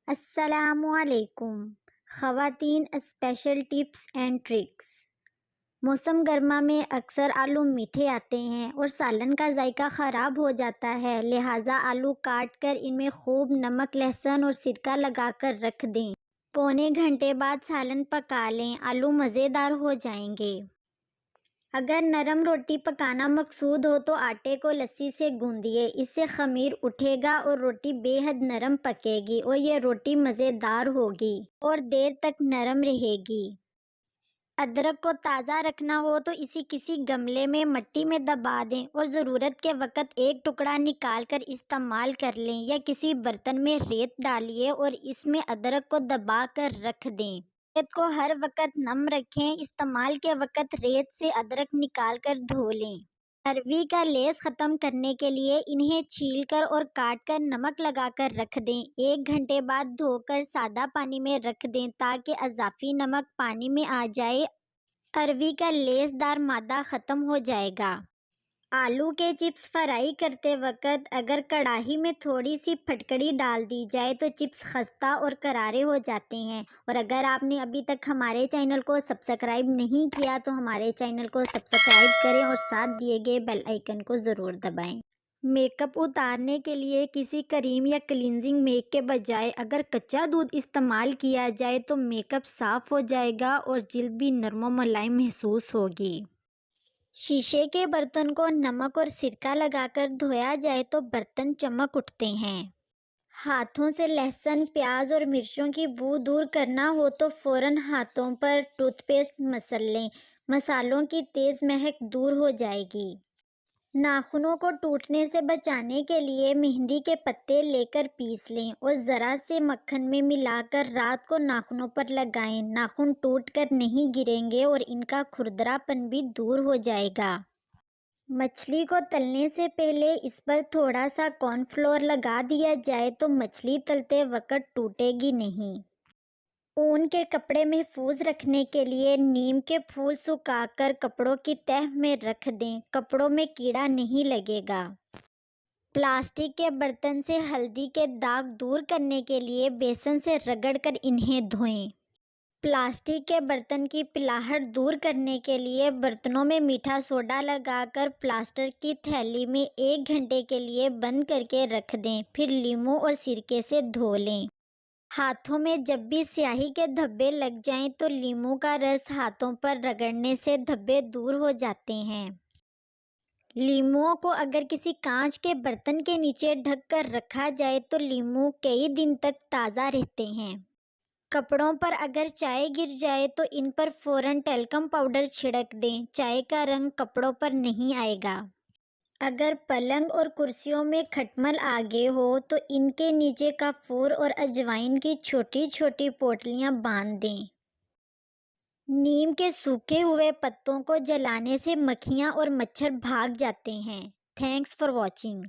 السلام علیکم خواتین، اسپیشل ٹپس اینڈ ٹرکس۔ موسم گرما میں اکثر آلو میٹھے آتے ہیں اور سالن کا ذائقہ خراب ہو جاتا ہے، لہٰذا آلو کاٹ کر ان میں خوب نمک، لہسن اور سرکہ لگا کر رکھ دیں۔ پونے گھنٹے بعد سالن پکا لیں، آلو مزیدار ہو جائیں گے۔ اگر نرم روٹی پکانا مقصود ہو تو آٹے کو لسی سے گوندھیے، اس سے خمیر اٹھے گا اور روٹی بے حد نرم پکے گی اور یہ روٹی مزیدار ہوگی اور دیر تک نرم رہے گی۔ ادرک کو تازہ رکھنا ہو تو اسے کسی گملے میں مٹی میں دبا دیں اور ضرورت کے وقت ایک ٹکڑا نکال کر استعمال کر لیں، یا کسی برتن میں ریت ڈالیے اور اس میں ادرک کو دبا کر رکھ دیں۔ ریت کو ہر وقت نم رکھیں، استعمال کے وقت ریت سے ادرک نکال کر دھو لیں۔ اروی کا لیس ختم کرنے کے لیے انہیں چھیل کر اور کاٹ کر نمک لگا کر رکھ دیں۔ 1 گھنٹے بعد دھو کر سادہ پانی میں رکھ دیں تاکہ اضافی نمک پانی میں آ جائے۔ اروی کا لیس دار مادہ ختم ہو جائے گا۔ آلو کے چپس فرائی کرتے وقت اگر کڑاہی میں تھوڑی سی پھٹکڑی ڈال دی جائے تو چپس خستہ اور کرارے ہو جاتے ہیں۔ اور اگر آپ نے ابھی تک ہمارے چینل کو سبسکرائب نہیں کیا تو ہمارے چینل کو سبسکرائب کریں اور ساتھ دیے گئے بیل آئیکن کو ضرور دبائیں۔ میک اپ اتارنے کے لیے کسی کریم یا کلینزنگ میک کے بجائے اگر کچا دودھ استعمال کیا جائے تو میک اپ صاف ہو جائے گا اور جلد بھی نرم و ملائم محسوس ہوگی۔ شیشے کے برتن کو نمک اور سرکہ لگا کر دھویا جائے تو برتن چمک اٹھتے ہیں۔ ہاتھوں سے لہسن، پیاز اور مرچوں کی بو دور کرنا ہو تو فوراً ہاتھوں پر ٹوتھ پیسٹ مسل لیں، مصالحوں کی تیز مہک دور ہو جائے گی۔ ناخنوں کو ٹوٹنے سے بچانے کے لیے مہندی کے پتے لے کر پیس لیں اور ذرا سے مکھن میں ملا کر رات کو ناخنوں پر لگائیں، ناخن ٹوٹ کر نہیں گریں گے اور ان کا کھردرا پن بھی دور ہو جائے گا۔ مچھلی کو تلنے سے پہلے اس پر تھوڑا سا کارن فلور لگا دیا جائے تو مچھلی تلتے وقت ٹوٹے گی نہیں۔ اون کے کپڑے محفوظ رکھنے کے لیے نیم کے پھول سکھا کر کپڑوں کی تہہ میں رکھ دیں، کپڑوں میں کیڑا نہیں لگے گا۔ پلاسٹک کے برتن سے ہلدی کے داغ دور کرنے کے لیے بیسن سے رگڑ کر انہیں دھوئیں۔ پلاسٹک کے برتن کی پلاہٹ دور کرنے کے لیے برتنوں میں میٹھا سوڈا لگا کر پلاسٹر کی تھیلی میں 1 گھنٹے کے لیے بند کر کے رکھ دیں، پھر لیموں اور سرکے سے دھو لیں۔ ہاتھوں میں جب بھی سیاہی کے دھبے لگ جائیں تو لیموں کا رس ہاتھوں پر رگڑنے سے دھبے دور ہو جاتے ہیں۔ لیموں کو اگر کسی کانچ کے برتن کے نیچے ڈھک کر رکھا جائے تو لیموں کئی دن تک تازہ رہتے ہیں۔ کپڑوں پر اگر چائے گر جائے تو ان پر فوراً ٹیلکم پاؤڈر چھڑک دیں، چائے کا رنگ کپڑوں پر نہیں آئے گا۔ اگر پلنگ اور کرسیوں میں کھٹمل آگے ہو تو ان کے نیچے کافور اور اجوائن کی چھوٹی چھوٹی پوٹلیاں باندھ دیں۔ نیم کے سوکھے ہوئے پتوں کو جلانے سے مکھیاں اور مچھر بھاگ جاتے ہیں۔ Thanks for watching.